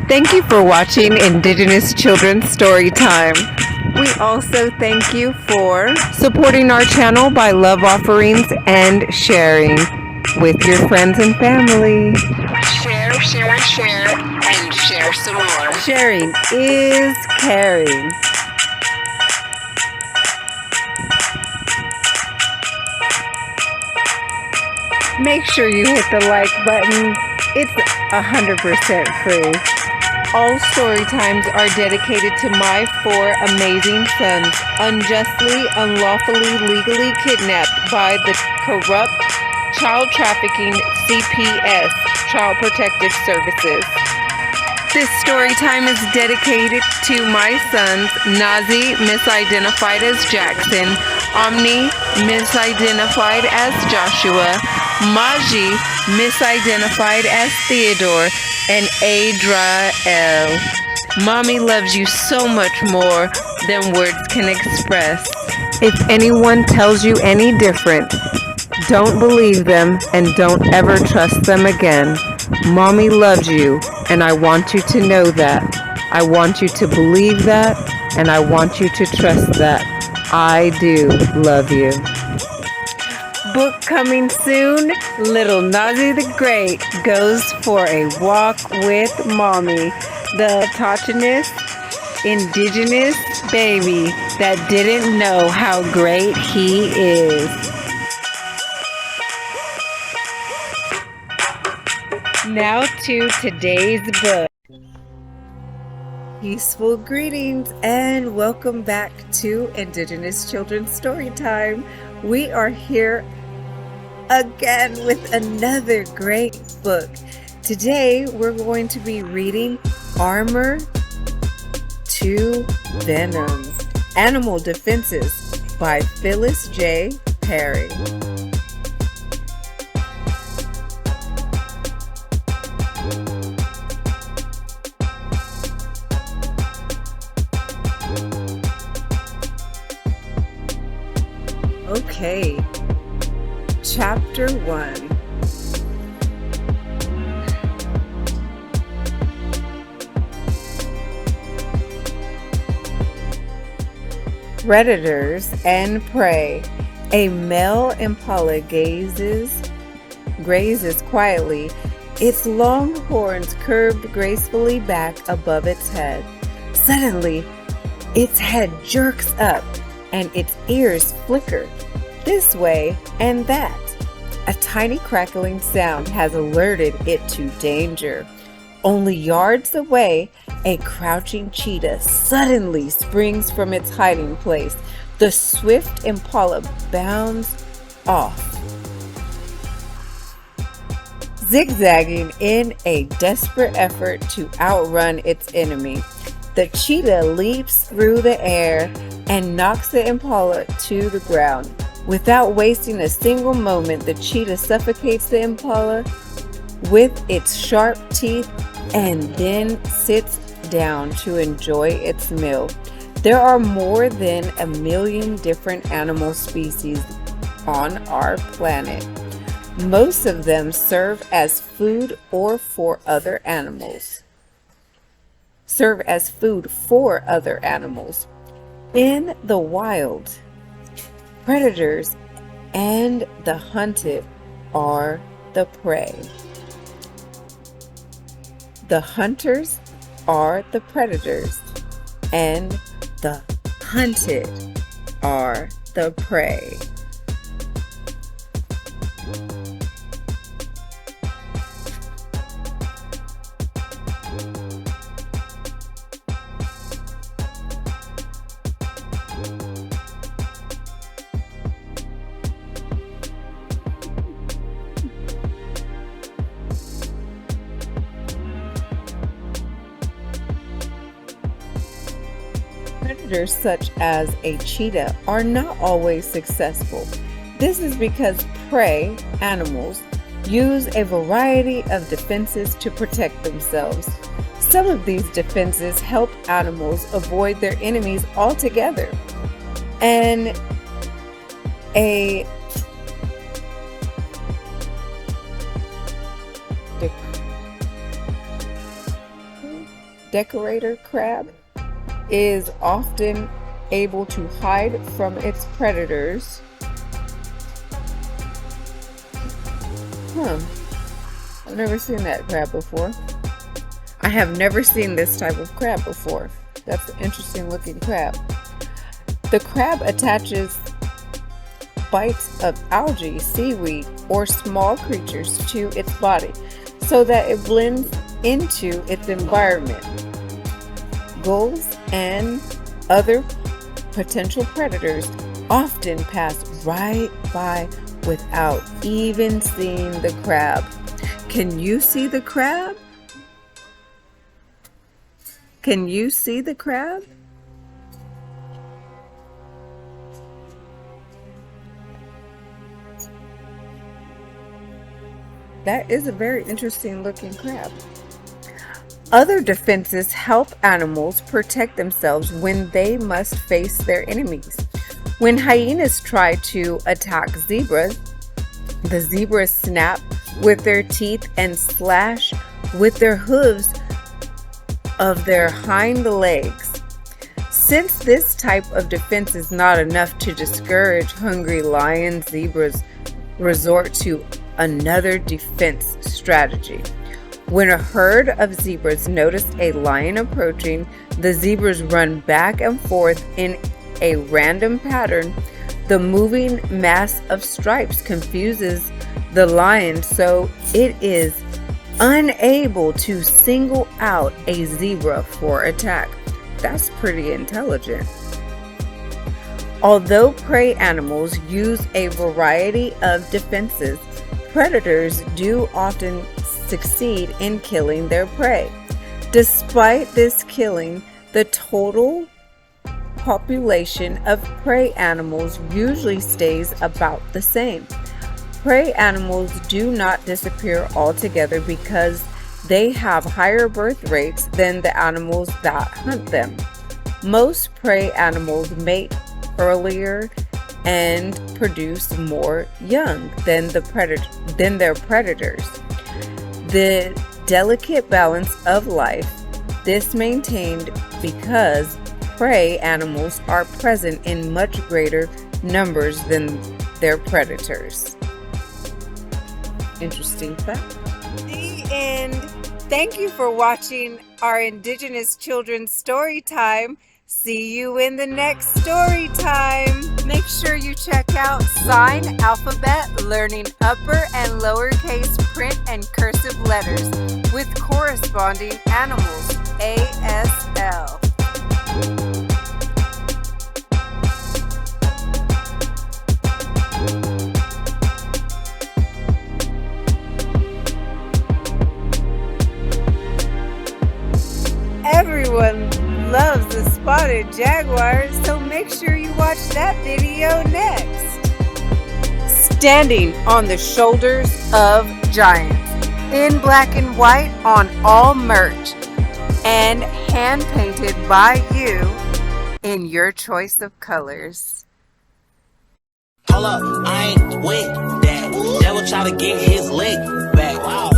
Thank you for watching Indigenous Children's Storytime. We also thank you for supporting our channel by love offerings and sharing with your friends and family. Share, share, share, and share some more. Sharing is caring. Make sure you hit the like button. It's 100% free. All story times are dedicated to my 4 amazing sons, unjustly, unlawfully, legally kidnapped by the corrupt child trafficking CPS, Child Protective Services. This story time is dedicated to my sons, Nazee, misidentified as Jaxon, Omni, misidentified as Joshua, Maji, misidentified as Theodore, and Adriel. Mommy loves you so much more than words can express. If anyone tells you any different, don't believe them and don't ever trust them again. Mommy loves you, and I want you to know that. I want you to believe that, and I want you to trust that. I do love you. Book coming soon. Little Nazee the Great goes for a walk with Mommy. The Autochthonous Indigenous baby that didn't know how great he is. Now to today's book. Peaceful greetings and welcome back to Indigenous Children's Storytime. We are here again with another great book. Today we're going to be reading Armour to Venom, Animal Defenses by Phyllis J. Perry. Okay, Chapter 1. Predators and prey. A male impala grazes quietly, its long horns curved gracefully back above its head. Suddenly, its head jerks up and its ears flicker this way and that. A tiny crackling sound has alerted it to danger. Only yards away, a crouching cheetah suddenly springs from its hiding place. The swift impala bounds off, zigzagging in a desperate effort to outrun its enemy. The cheetah leaps through the air and knocks the impala to the ground. Without wasting a single moment, the cheetah suffocates the impala with its sharp teeth and then sits down to enjoy its meal. There are more than 1 million different animal species on our planet. Most of them serve as food for other animals. In the wild, predators and the hunted are the prey. The hunters are the predators, and the hunted are the prey. Predators such as a cheetah are not always successful. This is because prey animals use a variety of defenses to protect themselves. Some of these defenses help animals avoid their enemies altogether, and a decorator crab is often able to hide from its predators. I've never seen that crab before. I have never seen this type of crab before. That's an interesting looking crab. The crab attaches bites of algae, seaweed, or small creatures to its body so that it blends into its environment. Gulls and other potential predators often pass right by without even seeing the crab. Can you see the crab? Can you see the crab? That is a very interesting looking crab. Other defenses help animals protect themselves when they must face their enemies. When hyenas try to attack zebras, the zebras snap with their teeth and slash with their hooves of their hind legs. Since this type of defense is not enough to discourage hungry lions, zebras resort to another defense strategy. When a herd of zebras notice a lion approaching, the zebras run back and forth in a random pattern. The moving mass of stripes confuses the lion, so it is unable to single out a zebra for attack. That's pretty intelligent. Although prey animals use a variety of defenses, predators do often succeed in killing their prey. Despite this killing, the total population of prey animals usually stays about the same. Prey animals do not disappear altogether because they have higher birth rates than the animals that hunt them. Most prey animals mate earlier and produce more young than their predators. The delicate balance of life is maintained because prey animals are present in much greater numbers than their predators. Interesting fact. The end. Thank you for watching our Indigenous Children's Story Time. See you in the next story time. Make sure you check out Sign Alphabet, learning upper and lowercase print and cursive letters with corresponding animals, ASL. Everyone loves the spotted jaguar, so make sure you watch that video next. Standing on the Shoulders of Giants, in black and white on all merch, and hand painted by you in your choice of colors. Hold up, I ain't with that. Devil try to get his lick back. Wow.